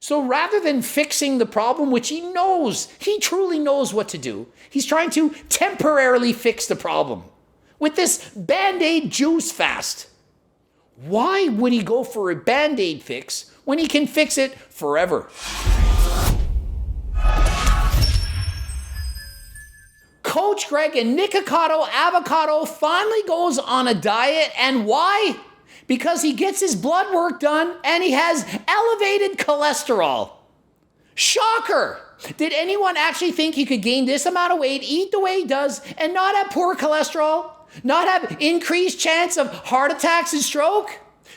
So rather than fixing the problem, which he truly knows what to do, he's trying to temporarily fix the problem with this Band-Aid juice fast. Why would he go for a Band-Aid fix when he can fix it forever? Coach Greg and Nikocado Avocado finally goes on a diet, and why? Because he gets his blood work done and he has elevated cholesterol. Shocker! Did anyone actually think he could gain this amount of weight, eat the way he does, and not have poor cholesterol? Not have increased chance of heart attacks and stroke?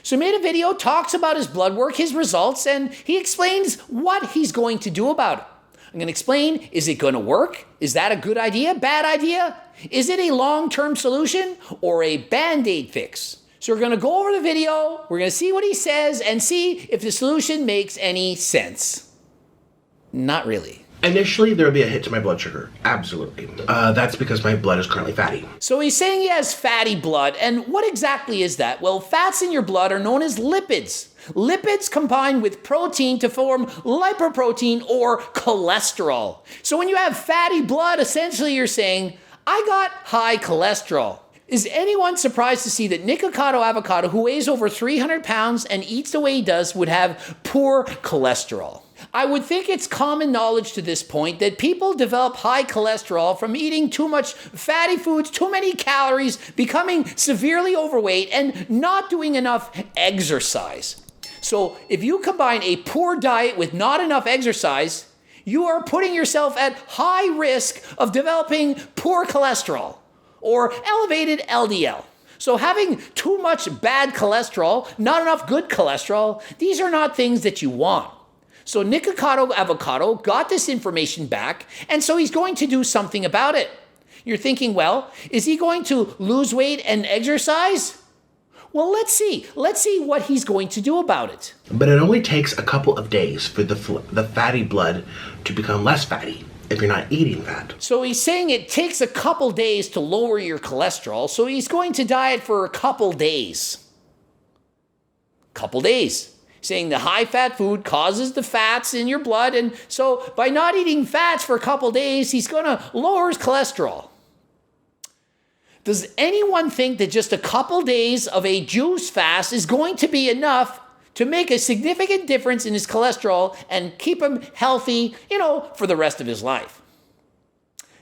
So he made a video, talks about his blood work, his results, and he explains what he's going to do about it. I'm going to explain, is it going to work? Is that a good idea? Bad idea? Is it a long-term solution or a Band-Aid fix? So we're going to go over the video, we're going to see what he says, and see if the solution makes any sense. Not really. Initially, there would be a hit to my blood sugar. Absolutely. That's because my blood is currently fatty. So he's saying he has fatty blood, and what exactly is that? Well, fats in your blood are known as lipids. Lipids combine with protein to form lipoprotein or cholesterol. So when you have fatty blood, essentially you're saying, I got high cholesterol. Is anyone surprised to see that Nikocado Avocado, who weighs over 300 pounds and eats the way he does, would have poor cholesterol? I would think it's common knowledge to this point that people develop high cholesterol from eating too much fatty foods, too many calories, becoming severely overweight, and not doing enough exercise. So if you combine a poor diet with not enough exercise, you are putting yourself at high risk of developing poor cholesterol or elevated LDL. So having too much bad cholesterol, not enough good cholesterol, these are not things that you want. So Nikocado Avocado got this information back, and so he's going to do something about it. You're thinking, well, is he going to lose weight and exercise? Well, let's see. Let's see what he's going to do about it. But it only takes a couple of days for the fatty blood to become less fatty if you're not eating fat. So he's saying it takes a couple days to lower your cholesterol, so he's going to diet for a couple days. Couple days. Saying the high-fat food causes the fats in your blood, and so by not eating fats for a couple days, he's going to lower his cholesterol. Does anyone think that just a couple days of a juice fast is going to be enough to make a significant difference in his cholesterol and keep him healthy, for the rest of his life?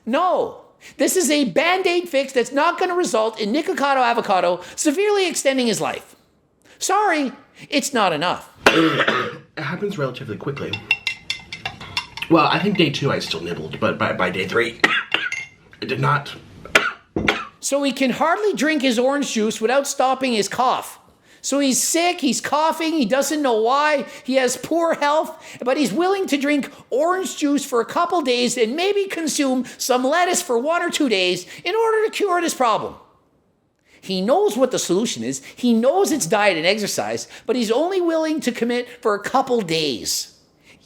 No. This is a Band-Aid fix that's not going to result in Nikocado Avocado severely extending his life. Sorry, it's not enough. It happens relatively quickly. Well, I think day 2 I still nibbled, but by day 3, I did not. So he can hardly drink his orange juice without stopping his cough. So he's sick, he's coughing, he doesn't know why, he has poor health, but he's willing to drink orange juice for a couple days and maybe consume some lettuce for 1 or 2 days in order to cure this problem. He knows what the solution is, he knows it's diet and exercise, but he's only willing to commit for a couple days.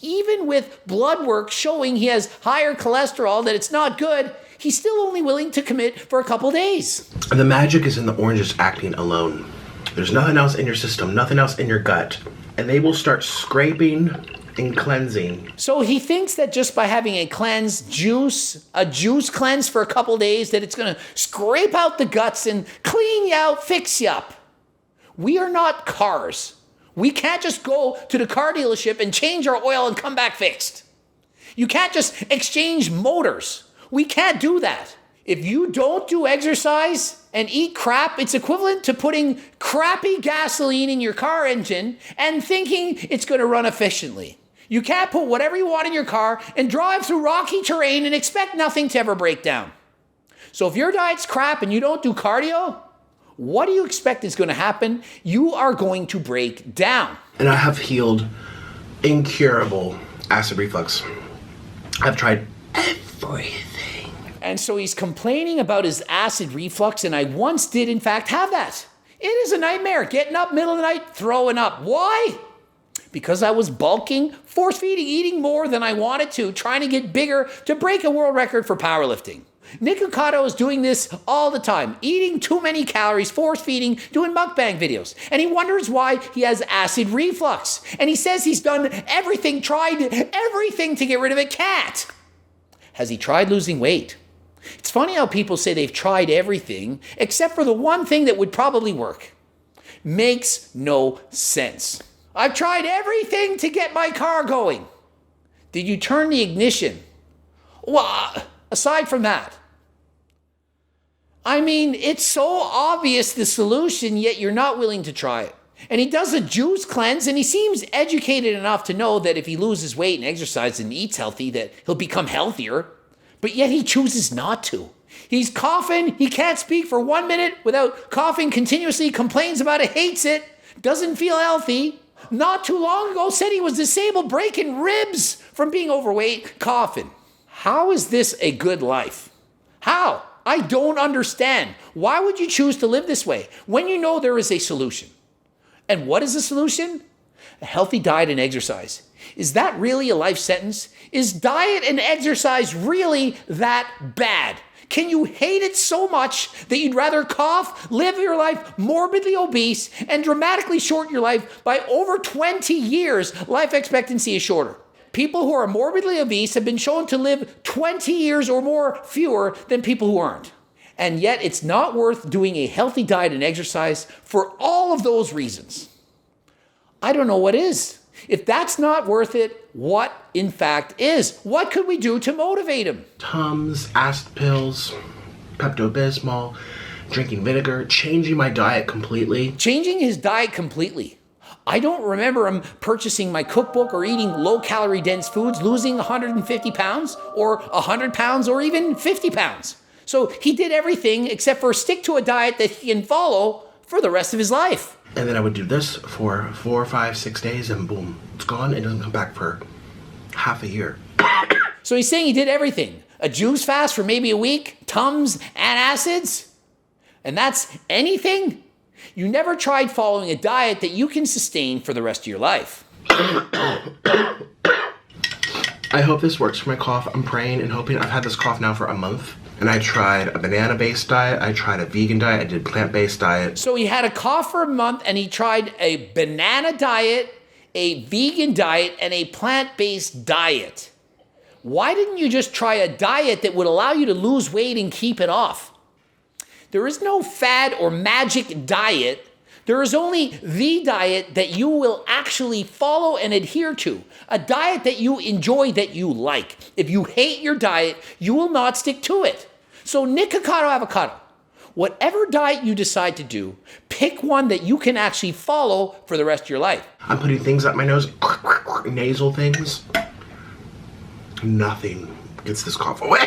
Even with blood work showing he has higher cholesterol, that it's not good, he's still only willing to commit for a couple days. The magic is in the oranges acting alone. There's nothing else in your system, nothing else in your gut, and they will start scraping and cleansing. So he thinks that just by having a juice cleanse for a couple days, that it's going to scrape out the guts and clean you out, fix you up. We are not cars. We can't just go to the car dealership and change our oil and come back fixed. You can't just exchange motors. We can't do that. If you don't do exercise and eat crap, it's equivalent to putting crappy gasoline in your car engine and thinking it's going to run efficiently. You can't put whatever you want in your car and drive through rocky terrain and expect nothing to ever break down. So if your diet's crap and you don't do cardio, what do you expect is going to happen? You are going to break down. And I have healed incurable acid reflux. I've tried everything. And so he's complaining about his acid reflux, and I once did, in fact, have that. It is a nightmare, getting up middle of the night, throwing up. Why? Because I was bulking, force-feeding, eating more than I wanted to, trying to get bigger to break a world record for powerlifting. Nikocado is doing this all the time, eating too many calories, force feeding, doing mukbang videos. And he wonders why he has acid reflux. And he says he's done everything, tried everything to get rid of it. Can't. Has he tried losing weight? It's funny how people say they've tried everything except for the one thing that would probably work. Makes no sense. I've tried everything to get my car going. Did you turn the ignition? Well, aside from that, I mean, it's so obvious the solution, yet you're not willing to try it. And he does a juice cleanse, and he seems educated enough to know that if he loses weight and exercises and eats healthy, that he'll become healthier. But yet he chooses not to. He's coughing. He can't speak for 1 minute without coughing continuously, complains about it, hates it, doesn't feel healthy. Not too long ago said he was disabled, breaking ribs from being overweight, coughing. How is this a good life? How? I don't understand. Why would you choose to live this way when you know there is a solution? And what is the solution? A healthy diet and exercise. Is that really a life sentence? Is diet and exercise really that bad? Can you hate it so much that you'd rather cough, live your life morbidly obese, and dramatically shorten your life by over 20 years? Life expectancy is shorter. People who are morbidly obese have been shown to live 20 years or more fewer than people who aren't. And yet it's not worth doing a healthy diet and exercise for all of those reasons. I don't know what is. If that's not worth it, what in fact is? What could we do to motivate him? Tums, acid pills, Pepto-Bismol, drinking vinegar, changing my diet completely. Changing his diet completely. I don't remember him purchasing my cookbook or eating low-calorie dense foods, losing 150 pounds or 100 pounds or even 50 pounds. So he did everything except for stick to a diet that he can follow for the rest of his life. And then I would do this for 4, 5, 6 days and boom, it's gone. It doesn't come back for half a year. So he's saying he did everything. A juice fast for maybe a week, Tums, antacids, and that's anything? You never tried following a diet that you can sustain for the rest of your life. I hope this works for my cough. I'm praying and hoping. I've had this cough now for a month. And I tried a banana-based diet. I tried a vegan diet. I did plant-based diet. So he had a cough for a month and he tried a banana diet, a vegan diet, and a plant-based diet. Why didn't you just try a diet that would allow you to lose weight and keep it off? There is no fad or magic diet. There is only the diet that you will actually follow and adhere to. A diet that you enjoy, that you like. If you hate your diet, you will not stick to it. So Nikocado Avocado, whatever diet you decide to do, pick one that you can actually follow for the rest of your life. I'm putting things up my nose, nasal things. Nothing gets this cough away.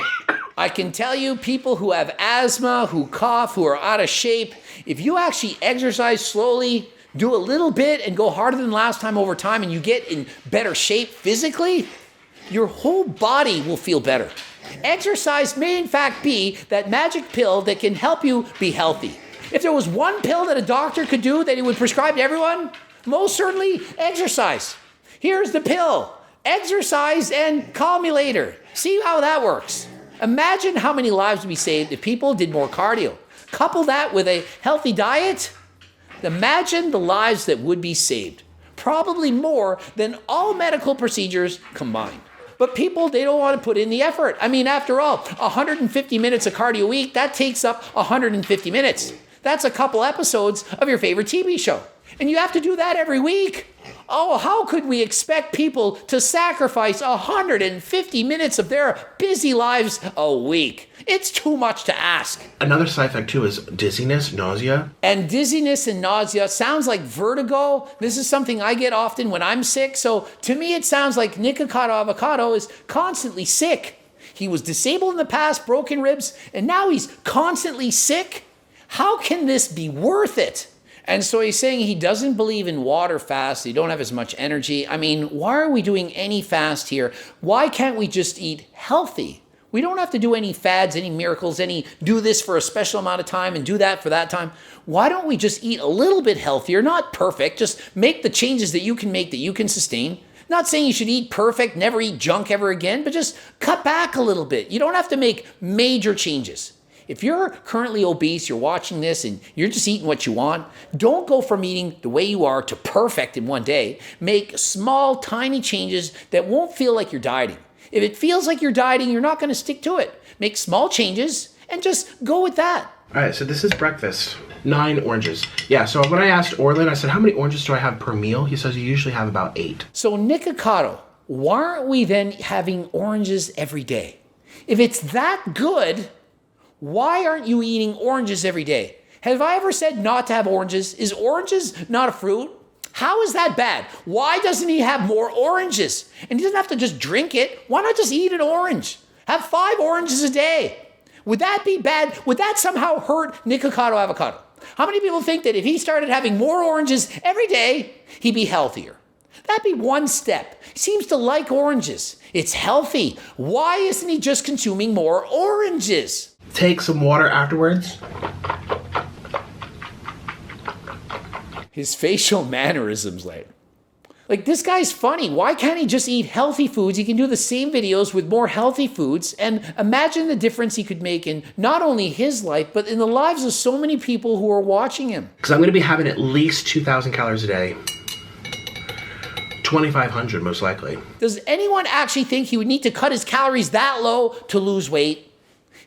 I can tell you, people who have asthma, who cough, who are out of shape, if you actually exercise slowly, do a little bit and go harder than last time over time and you get in better shape physically, your whole body will feel better. Exercise may in fact be that magic pill that can help you be healthy. If there was one pill that a doctor could do that he would prescribe to everyone, most certainly exercise. Here's the pill. Exercise and call me later. See how that works. Imagine how many lives would be saved if people did more cardio. Couple that with a healthy diet. Imagine the lives that would be saved. Probably more than all medical procedures combined. But people, they don't want to put in the effort. I mean, after all, 150 minutes of cardio a week, that takes up 150 minutes. That's a couple episodes of your favorite TV show. And you have to do that every week. Oh, how could we expect people to sacrifice 150 minutes of their busy lives a week? It's too much to ask. Another side effect too is dizziness, nausea. And dizziness and nausea sounds like vertigo. This is something I get often when I'm sick. So to me, it sounds like Nikocado Avocado is constantly sick. He was disabled in the past, broken ribs, and now he's constantly sick. How can this be worth it? And so he's saying he doesn't believe in water fasts. You don't have as much energy. I mean, why are we doing any fast here? Why can't we just eat healthy? We don't have to do any fads, any miracles, any do this for a special amount of time and do that for that time. Why don't we just eat a little bit healthier? Not perfect. Just make the changes that you can make, that you can sustain. Not saying you should eat perfect, never eat junk ever again, but just cut back a little bit. You don't have to make major changes. If you're currently obese, you're watching this and you're just eating what you want, don't go from eating the way you are to perfect in one day. Make small, tiny changes that won't feel like you're dieting. If it feels like you're dieting, you're not going to stick to it. Make small changes and just go with that. All right, so this is breakfast. 9 oranges. Yeah, so when I asked Orlin, I said, how many oranges do I have per meal? He says you usually have about 8. So Nikocado, why aren't we then having oranges every day? If it's that good, why aren't you eating oranges every day? Have I ever said not to have oranges? Is oranges not a fruit? How is that bad? Why doesn't he have more oranges? And he doesn't have to just drink it. Why not just eat an orange? Have 5 oranges a day. Would that be bad? Would that somehow hurt Nikocado Avocado? How many people think that if he started having more oranges every day, he'd be healthier? That'd be one step. He seems to like oranges. It's healthy. Why isn't he just consuming more oranges? Take some water afterwards. His facial mannerisms, like this guy's funny. Why can't he just eat healthy foods? He can do the same videos with more healthy foods, and imagine the difference he could make in not only his life, but in the lives of so many people who are watching him. Because I'm going to be having at least 2,000 calories a day. 2,500 most likely. Does anyone actually think he would need to cut his calories that low to lose weight?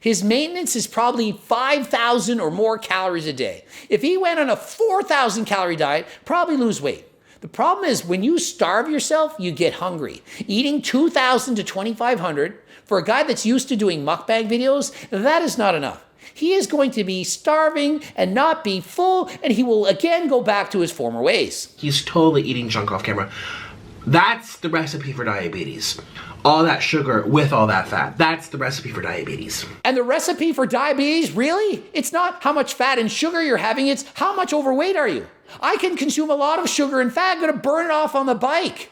His maintenance is probably 5,000 or more calories a day. If he went on a 4,000 calorie diet, probably lose weight. The problem is when you starve yourself, you get hungry. Eating 2,000 to 2,500 for a guy that's used to doing mukbang videos, that is not enough. He is going to be starving and not be full, and he will again go back to his former ways. He's totally eating junk off camera. That's the recipe for diabetes. All that sugar with all that fat. That's the recipe for diabetes. And the recipe for diabetes, really? It's not how much fat and sugar you're having, it's how much overweight are you? I can consume a lot of sugar and fat, I'm gonna burn it off on the bike.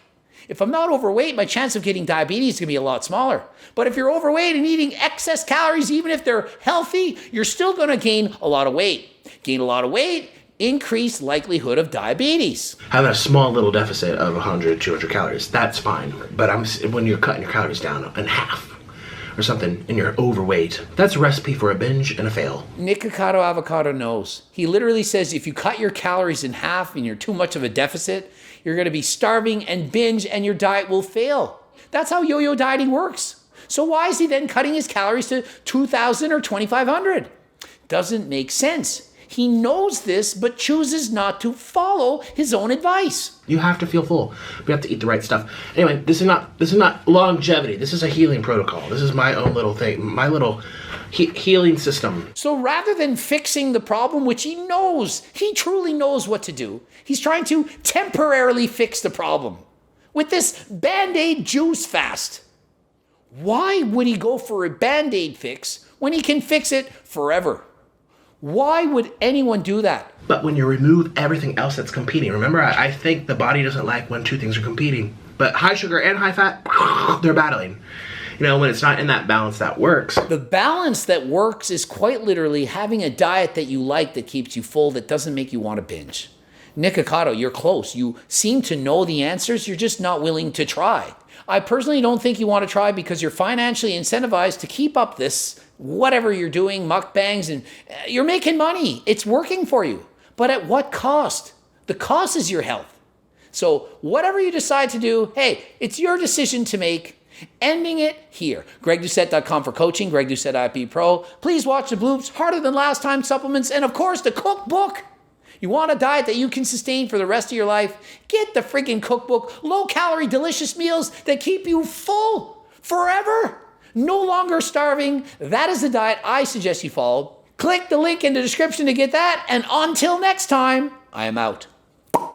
If I'm not overweight, my chance of getting diabetes is gonna be a lot smaller. But if you're overweight and eating excess calories, even if they're healthy, you're still gonna gain a lot of weight. Gain a lot of weight, increased likelihood of diabetes. Having a small little deficit of 100, 200 calories, that's fine. But when you're cutting your calories down in half or something and you're overweight, that's a recipe for a binge and a fail. Nikocado Avocado knows. He literally says if you cut your calories in half and you're too much of a deficit, you're gonna be starving and binge and your diet will fail. That's how yo-yo dieting works. So why is he then cutting his calories to 2,000 or 2,500? Doesn't make sense. He knows this, but chooses not to follow his own advice. You have to feel full. You have to eat the right stuff. Anyway, this is not longevity. This is a healing protocol. This is my own little thing, my little healing system. So rather than fixing the problem, which he knows, he truly knows what to do, he's trying to temporarily fix the problem with this Band-Aid juice fast. Why would he go for a Band-Aid fix when he can fix it forever? Why would anyone do that? But when you remove everything else that's competing, remember, I think the body doesn't like when two things are competing. But high sugar and high fat, they're battling. You know, when it's not in that balance, that works. The balance that works is quite literally having a diet that you like that keeps you full, that doesn't make you want to binge. Nikocado, you're close. You seem to know the answers, you're just not willing to try. I personally don't think you want to try because you're financially incentivized to keep up this whatever you're doing, mukbangs, and you're making money. It's working for you. But at what cost? The cost is your health. So whatever you decide to do, hey, it's your decision to make. Ending it here. GregDoucette.com for coaching, Greg Doucette IP Pro. Please watch the bloops, harder than last time supplements, and of course the cookbook. You want a diet that you can sustain for the rest of your life? Get the freaking cookbook. Low-calorie, delicious meals that keep you full forever. No longer starving. That is the diet I suggest you follow. Click the link in the description to get that. And until next time, I am out.